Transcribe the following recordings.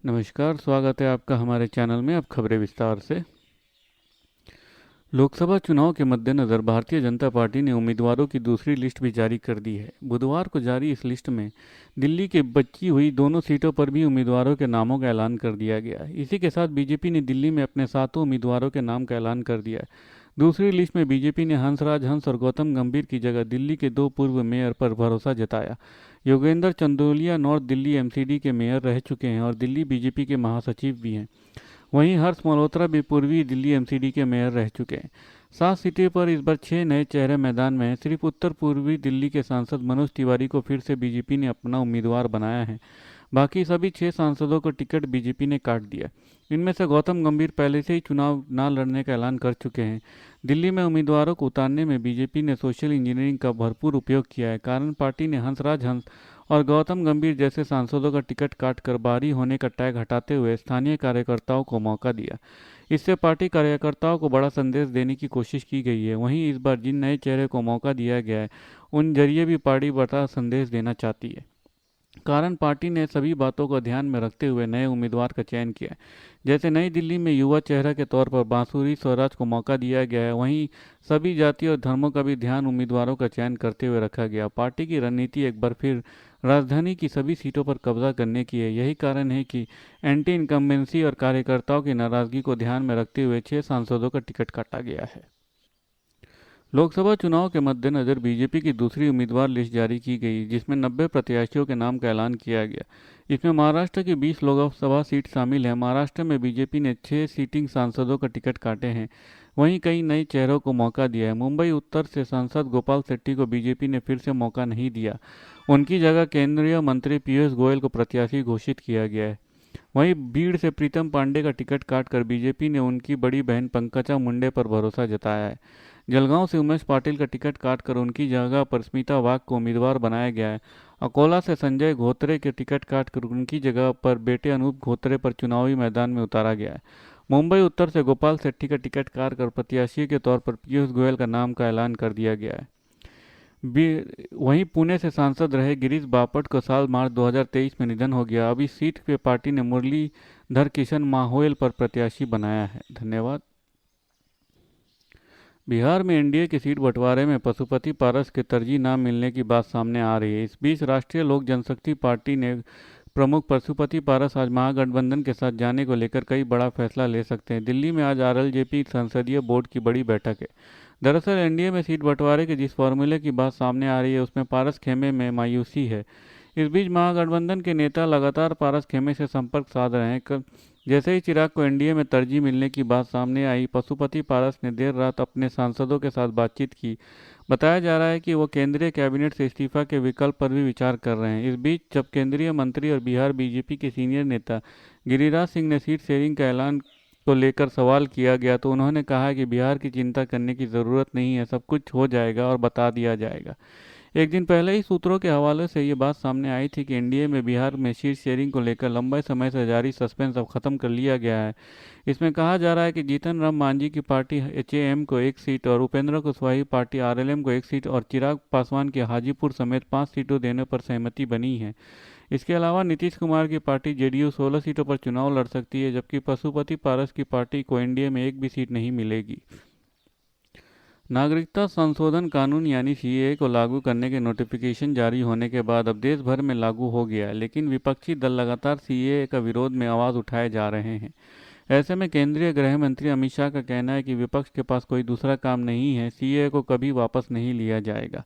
नमस्कार, स्वागत है आपका हमारे चैनल में। अब खबरें विस्तार से। लोकसभा चुनाव के मद्देनज़र भारतीय जनता पार्टी ने उम्मीदवारों की दूसरी लिस्ट भी जारी कर दी है। बुधवार को जारी इस लिस्ट में दिल्ली के बची हुई दोनों सीटों पर भी उम्मीदवारों के नामों का ऐलान कर दिया गया है। इसी के साथ बीजेपी ने दिल्ली में अपने 7 उम्मीदवारों के नाम का ऐलान कर दिया है। दूसरी लिस्ट में बीजेपी ने हंसराज हंस और गौतम गंभीर की जगह दिल्ली के 2 पूर्व मेयर पर भरोसा जताया। योगेंद्र चंदोलिया नॉर्थ दिल्ली एमसीडी के मेयर रह चुके हैं और दिल्ली बीजेपी के महासचिव भी हैं। वहीं हर्ष मल्होत्रा भी पूर्वी दिल्ली एमसीडी के मेयर रह चुके हैं। 7 सीटों पर इस बार 6 नए चेहरे मैदान में हैं। सिर्फ उत्तर पूर्वी दिल्ली के सांसद मनोज तिवारी को फिर से बीजेपी ने अपना उम्मीदवार बनाया है। बाकी सभी 6 सांसदों को टिकट बीजेपी ने काट दिया। इनमें से गौतम गंभीर पहले से ही चुनाव न लड़ने का ऐलान कर चुके हैं। दिल्ली में उम्मीदवारों को उतारने में बीजेपी ने सोशल इंजीनियरिंग का भरपूर उपयोग किया है। कारण पार्टी ने हंसराज हंस और गौतम गंभीर जैसे सांसदों का टिकट काटकर बाहरी होने का टैग हटाते हुए स्थानीय कार्यकर्ताओं को मौका दिया। इससे पार्टी कार्यकर्ताओं को बड़ा संदेश देने की कोशिश की गई है। वहीं इस बार जिन नए चेहरे को मौका दिया गया है उन जरिए भी पार्टी बड़ा संदेश देना चाहती है। कारण पार्टी ने सभी बातों को ध्यान में रखते हुए नए उम्मीदवार का चयन किया है। जैसे नई दिल्ली में युवा चेहरा के तौर पर बांसुरी स्वराज को मौका दिया गया है, वहीं सभी जाति और धर्मों का भी ध्यान उम्मीदवारों का चयन करते हुए रखा गया। पार्टी की रणनीति एक बार फिर राजधानी की सभी सीटों पर कब्जा करने की है। यही कारण है कि एंटी इनकम्बेंसी और कार्यकर्ताओं की नाराजगी को ध्यान में रखते हुए 6 सांसदों का टिकट काटा गया है। लोकसभा चुनाव के मद्देनज़र बीजेपी की दूसरी उम्मीदवार लिस्ट जारी की गई, जिसमें 90 प्रत्याशियों के नाम का ऐलान किया गया। इसमें महाराष्ट्र की 20 लोकसभा सीट शामिल है। महाराष्ट्र में बीजेपी ने 6 सीटिंग सांसदों का टिकट काटे हैं। वहीं कई नए चेहरों को मौका दिया है। मुंबई उत्तर से सांसद गोपाल शेट्टी को बीजेपी ने फिर से मौका नहीं दिया। उनकी जगह केंद्रीय मंत्री पीयूष गोयल को प्रत्याशी घोषित किया गया है। वहीं भीड़ से प्रीतम पांडे का टिकट काटकर बीजेपी ने उनकी बड़ी बहन पंकजा मुंडे पर भरोसा जताया है। जलगांव से उमेश पाटिल का टिकट काटकर उनकी जगह पर स्मिता वाघ को उम्मीदवार बनाया गया है। अकोला से संजय घोत्रे के टिकट काटकर उनकी जगह पर बेटे अनूप घोत्रे पर चुनावी मैदान में उतारा गया है। मुंबई उत्तर से गोपाल शेट्टी का टिकट काटकर प्रत्याशी के तौर पर पीयूष गोयल का नाम का ऐलान कर दिया गया है। वहीं पुणे से सांसद रहे गिरीश बापट को साल मार्च 2023 में निधन हो गया। अब इस सीट पे पार्टी ने मुरलीधर किशन माहोयल पर प्रत्याशी बनाया है। धन्यवाद। बिहार में एनडीए की सीट बंटवारे में पशुपति पारस के तरजीह न मिलने की बात सामने आ रही है। इस बीच राष्ट्रीय लोक जनशक्ति पार्टी ने प्रमुख पशुपति पारस आज महागठबंधन के साथ जाने को लेकर कई बड़ा फैसला ले सकते हैं। दिल्ली में आज आरएलजेपी संसदीय बोर्ड की बड़ी बैठक है। दरअसल एनडीए में सीट बंटवारे के जिस फॉर्मूले की बात सामने आ रही है उसमें पारस खेमे में मायूसी है। इस बीच महागठबंधन के नेता लगातार पारस खेमे से संपर्क साध रहे हैं। जैसे ही चिराग को एनडीए में तरजीह मिलने की बात सामने आई, पशुपति पारस ने देर रात अपने सांसदों के साथ बातचीत की। बताया जा रहा है कि वो केंद्रीय कैबिनेट से इस्तीफा के विकल्प पर भी विचार कर रहे हैं। इस बीच जब केंद्रीय मंत्री और बिहार बीजेपी के सीनियर नेता गिरिराज सिंह ने सीट शेयरिंग का ऐलान को लेकर सवाल किया गया तो उन्होंने कहा कि बिहार की चिंता करने की ज़रूरत नहीं है, सब कुछ हो जाएगा और बता दिया जाएगा। एक दिन पहले ही सूत्रों के हवाले से ये बात सामने आई थी कि एनडीए में बिहार में सीट शेयरिंग को लेकर लंबे समय से जारी सस्पेंस अब खत्म कर लिया गया है। इसमें कहा जा रहा है कि जीतन राम मांझी की पार्टी एचएएम को 1 सीट और उपेंद्र कुशवाहा पार्टी आरएलएम को 1 सीट और चिराग पासवान की हाजीपुर समेत 5 सीटों देने पर सहमति बनी है। इसके अलावा नीतीश कुमार की पार्टी जेडीयू 16 सीटों पर चुनाव लड़ सकती है, जबकि पशुपति पारस की पार्टी को एनडीए में एक भी सीट नहीं मिलेगी। नागरिकता संशोधन कानून यानी सीएए को लागू करने के नोटिफिकेशन जारी होने के बाद अब देश भर में लागू हो गया है, लेकिन विपक्षी दल लगातार सीएए का विरोध में आवाज़ उठाए जा रहे हैं। ऐसे में केंद्रीय गृह मंत्री अमित शाह का कहना है कि विपक्ष के पास कोई दूसरा काम नहीं है, सीएए को कभी वापस नहीं लिया जाएगा।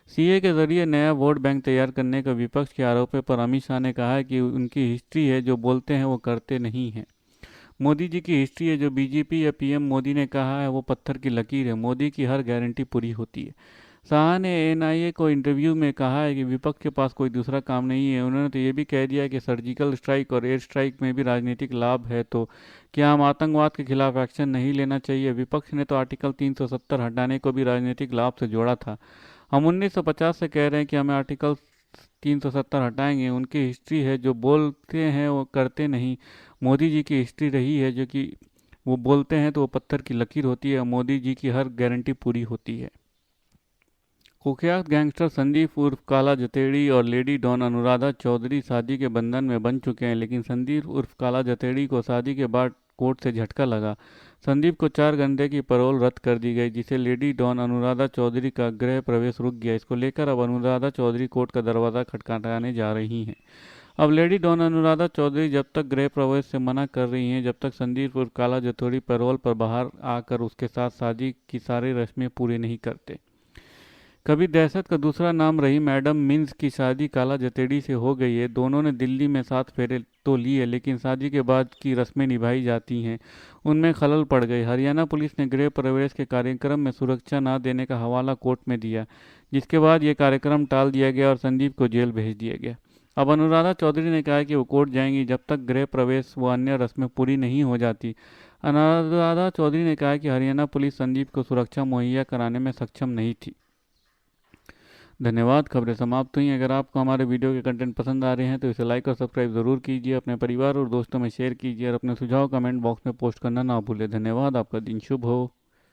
सीएए के जरिए नया वोट बैंक तैयार करने का विपक्ष के आरोपों पर अमित शाह ने कहा है कि उनकी हिस्ट्री है, जो बोलते हैं वो करते नहीं हैं। मोदी जी की हिस्ट्री है, जो बीजेपी या पीएम मोदी ने कहा है वो पत्थर की लकीर है। मोदी की हर गारंटी पूरी होती है। शाह ने एनआईए को इंटरव्यू में कहा है कि विपक्ष के पास कोई दूसरा काम नहीं है। उन्होंने तो ये भी कह दिया कि सर्जिकल स्ट्राइक और एयर स्ट्राइक में भी राजनीतिक लाभ है, तो क्या हम आतंकवाद के खिलाफ एक्शन नहीं लेना चाहिए। विपक्ष ने तो आर्टिकल 370 हटाने को भी राजनीतिक लाभ से जोड़ा था। हम 1950 से कह रहे हैं कि हमें आर्टिकल 370 हटाएंगे। उनकी हिस्ट्री है, जो बोलते हैं वो करते नहीं। मोदी जी की हिस्ट्री रही है जो कि वो बोलते हैं तो वो पत्थर की लकीर होती है। मोदी जी की हर गारंटी पूरी होती है। कुख्यात गैंगस्टर संदीप उर्फ काला जतेड़ी और लेडी डॉन अनुराधा चौधरी शादी के बंधन में बन चुके हैं, लेकिन संदीप उर्फ काला जतेड़ी को शादी के बाद कोर्ट से झटका लगा। संदीप को 4 घंटे की पैरोल रद्द कर दी गई, जिससे लेडी डॉन अनुराधा चौधरी का गृह प्रवेश रुक गया। इसको लेकर अब अनुराधा चौधरी कोर्ट का दरवाज़ा खटखटाने जा रही हैं। अब लेडी डॉन अनुराधा चौधरी जब तक गृह प्रवेश से मना कर रही हैं, जब तक संदीप उर्फ काला जतेड़ी पैरोल पर बाहर आकर उसके साथ शादी की सारी रस्में पूरी नहीं करते। कभी दहशत का दूसरा नाम रही मैडम मिन्स की शादी काला जतेड़ी से हो गई है। दोनों ने दिल्ली में 7 फेरे तो लिए, लेकिन शादी के बाद की रस्में निभाई जाती हैं उनमें खलल पड़ गई। हरियाणा पुलिस ने गृह प्रवेश के कार्यक्रम में सुरक्षा न देने का हवाला कोर्ट में दिया, जिसके बाद ये कार्यक्रम टाल दिया गया और संदीप को जेल भेज दिया गया। अब अनुराधा चौधरी ने कहा कि वो कोर्ट जाएंगी जब तक गृह प्रवेश व अन्य रस्में पूरी नहीं हो जाती। अनुराधा चौधरी ने कहा कि हरियाणा पुलिस संदीप को सुरक्षा मुहैया कराने में सक्षम नहीं थी। धन्यवाद। खबरें समाप्त हुई। अगर आपको हमारे वीडियो के कंटेंट पसंद आ रहे हैं तो इसे लाइक और सब्सक्राइब ज़रूर कीजिए, अपने परिवार और दोस्तों में शेयर कीजिए और अपने सुझाव कमेंट बॉक्स में पोस्ट करना ना भूलें। धन्यवाद। आपका दिन शुभ हो।